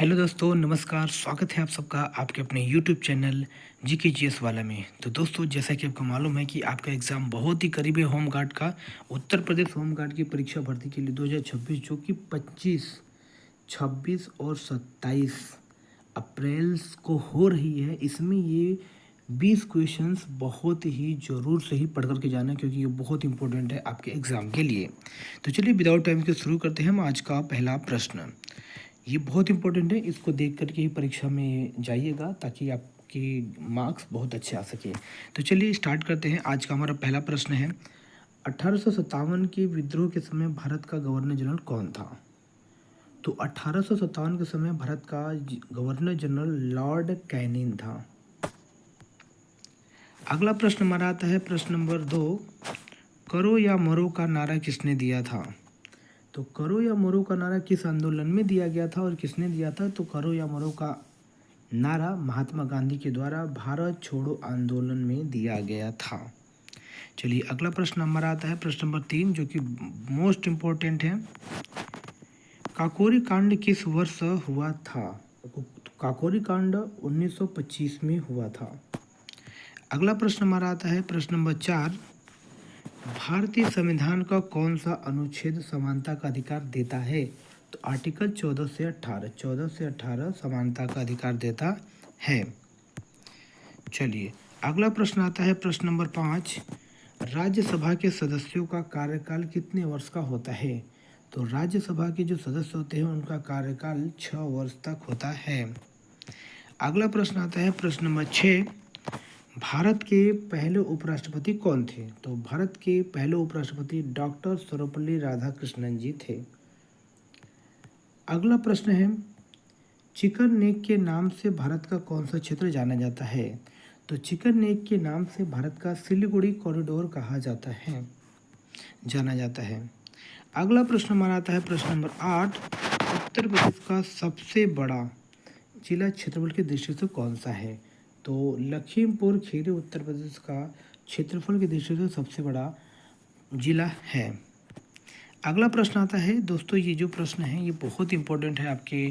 Hello दोस्तों, नमस्कार। स्वागत है आप सबका आपके अपने यूट्यूब चैनल जीके जीएस वाला में। तो दोस्तों, जैसा कि आपको मालूम है कि आपका एग्ज़ाम बहुत ही करीब है होम गार्ड का। उत्तर प्रदेश होम गार्ड की परीक्षा भर्ती के लिए 2026 जो कि 25, 26 और 27 अप्रैल को हो रही है। इसमें ये 20 क्वेश्चंस बहुत ही ज़रूर से ही पढ़ कर के जाना, क्योंकि ये बहुत इंपॉर्टेंट है आपके एग्ज़ाम के लिए। तो चलिए विदाउट टाइम के शुरू करते हैं हम आज का पहला प्रश्न। ये बहुत इंपॉर्टेंट है, इसको देख कर के ही परीक्षा में जाइएगा ताकि आपके मार्क्स बहुत अच्छे आ सके। तो चलिए स्टार्ट करते हैं। आज का हमारा पहला प्रश्न है, 1857 के विद्रोह के समय भारत का गवर्नर जनरल कौन था? तो 1857 के समय भारत का गवर्नर जनरल लॉर्ड कैनिंग था। अगला प्रश्न हमारा आता है प्रश्न नंबर 2, करो या मरो का नारा किसने दिया था? तो करो या मरो का नारा किस आंदोलन में दिया गया था और किसने दिया था? तो करो या मरो का नारा महात्मा गांधी के द्वारा भारत छोड़ो आंदोलन में दिया गया था। चलिए अगला प्रश्न हमारा आता है प्रश्न नंबर 3, जो कि मोस्ट इम्पोर्टेंट है। काकोरी कांड किस वर्ष हुआ था? काकोरी कांड 1925 में हुआ था। अगला प्रश्न हमारा आता है प्रश्न नंबर 4, भारतीय संविधान का कौन सा अनुच्छेद समानता का अधिकार देता है? तो आर्टिकल 14 से 18 समानता का अधिकार देता है। चलिए अगला प्रश्न आता है प्रश्न नंबर 5, राज्यसभा के सदस्यों का कार्यकाल कितने वर्ष का होता है? तो राज्यसभा के जो सदस्य होते हैं उनका कार्यकाल 6 वर्ष तक होता है। अगला प्रश्न आता है प्रश्न नंबर 6, भारत के पहले उपराष्ट्रपति कौन थे? तो भारत के पहले उपराष्ट्रपति डॉक्टर सर्वपल्ली राधाकृष्णन जी थे। अगला प्रश्न है, चिकन नेक के नाम से भारत का कौन सा क्षेत्र जाना जाता है? तो चिकन नेक के नाम से भारत का सिलीगुड़ी कॉरिडोर कहा जाता है, जाना जाता है। अगला प्रश्न हमारा आता है प्रश्न नंबर 8, उत्तर प्रदेश का सबसे बड़ा जिला क्षेत्रफल की दृष्टि से कौन सा है? तो लखीमपुर खीरी उत्तर प्रदेश का क्षेत्रफल की दृष्टि से सबसे बड़ा जिला है। अगला प्रश्न आता है दोस्तों, ये जो प्रश्न है ये बहुत इंपॉर्टेंट है आपके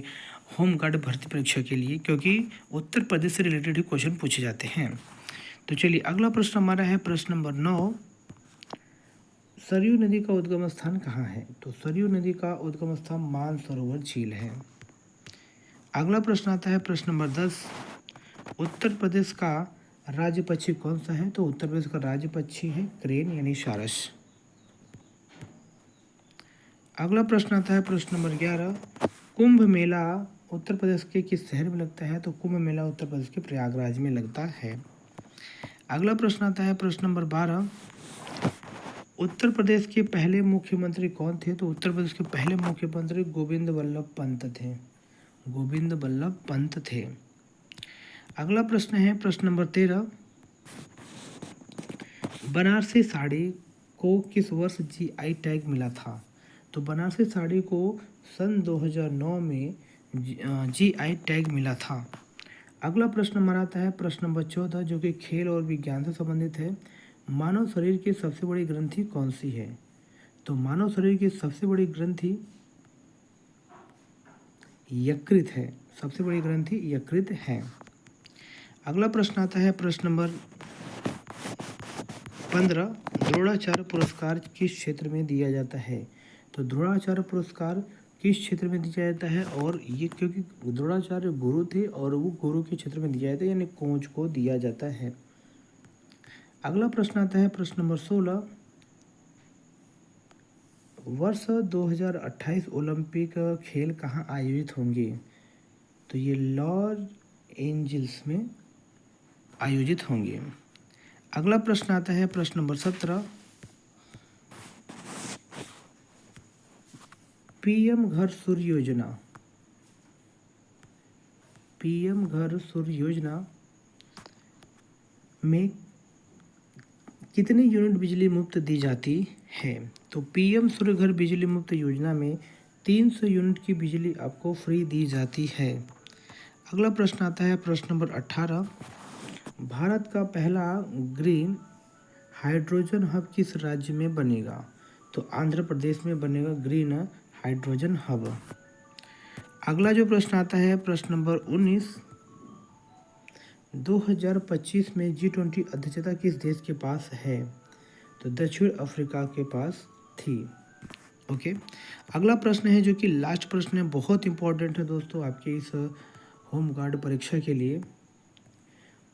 होम गार्ड भर्ती परीक्षा के लिए, क्योंकि उत्तर प्रदेश से रिलेटेड ही क्वेश्चन पूछे जाते हैं। तो चलिए अगला प्रश्न हमारा है प्रश्न नंबर 9, सरयू नदी का उद्गम स्थान कहाँ है? तो सरयू नदी का उद्गम स्थान मानसरोवर झील है। अगला प्रश्न आता है प्रश्न नंबर 10, उत्तर प्रदेश का राज्य पक्षी कौन सा है? तो उत्तर प्रदेश का राज्य पक्षी है क्रेन यानी सारस। अगला प्रश्न आता है प्रश्न नंबर 11, कुंभ मेला उत्तर प्रदेश के किस शहर में लगता है? तो कुंभ मेला उत्तर प्रदेश के प्रयागराज में लगता है। अगला प्रश्न आता है प्रश्न नंबर 12, उत्तर प्रदेश के पहले मुख्यमंत्री कौन थे? तो उत्तर प्रदेश के पहले मुख्यमंत्री गोविंद वल्लभ पंत थे, गोविंद वल्लभ पंत थे। अगला प्रश्न है प्रश्न नंबर 13, बनारसी साड़ी को किस वर्ष जीआई टैग मिला था? तो बनारसी साड़ी को सन 2009 में जीआई टैग मिला था। अगला प्रश्न हमारा आता है प्रश्न नंबर 14, जो कि खेल और विज्ञान से संबंधित है। मानव शरीर की सबसे बड़ी ग्रंथि कौन सी है? तो मानव शरीर की सबसे बड़ी ग्रंथि यकृत है, सबसे बड़ी ग्रंथि यकृत है। अगला प्रश्न आता है प्रश्न नंबर 15, द्रोणाचार्य पुरस्कार किस क्षेत्र में दिया जाता है? तो द्रोणाचार्य पुरस्कार किस क्षेत्र में दिया जाता है? और ये क्योंकि द्रोणाचार्य गुरु थे और वो गुरु के क्षेत्र में दिया जाता है, यानी कोच को दिया जाता है। अगला प्रश्न आता है प्रश्न नंबर 16, वर्ष 2028 ओलंपिक खेल कहाँ आयोजित होंगे? तो ये लॉस एंजल्स में आयोजित होंगे। अगला प्रश्न आता है प्रश्न नंबर 17, पीएम घर सूर्य योजना, पीएम घर सूर्य योजना में कितनी यूनिट बिजली मुफ्त दी जाती है? तो पीएम सूर्य घर बिजली मुफ्त योजना में 300 यूनिट की बिजली आपको फ्री दी जाती है। अगला प्रश्न आता है प्रश्न नंबर 18, भारत का पहला ग्रीन हाइड्रोजन हब किस राज्य में बनेगा? तो आंध्र प्रदेश में बनेगा ग्रीन हाइड्रोजन हब। अगला जो प्रश्न आता है प्रश्न नंबर 19, 2025 में G20 अध्यक्षता किस देश के पास है? तो दक्षिण अफ्रीका के पास थी। ओके, अगला प्रश्न है जो कि लास्ट प्रश्न है, बहुत इंपॉर्टेंट है दोस्तों आपके इस होम गार्ड परीक्षा के लिए।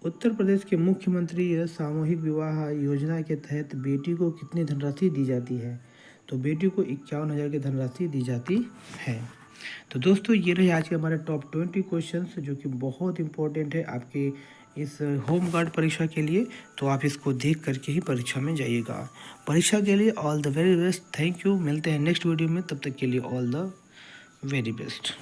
उत्तर प्रदेश के मुख्यमंत्री सामूहिक विवाह योजना के तहत बेटी को कितनी धनराशि दी जाती है? तो बेटी को 51,000 की धनराशि दी जाती है। तो दोस्तों ये रहे आज के हमारे टॉप 20 क्वेश्चंस जो कि बहुत इंपॉर्टेंट है आपके इस होम गार्ड परीक्षा के लिए। तो आप इसको देख करके ही परीक्षा में जाइएगा। परीक्षा के लिए all the very best. Thank you. मिलते हैं नेक्स्ट वीडियो में, तब तक के लिए ऑल द वेरी बेस्ट।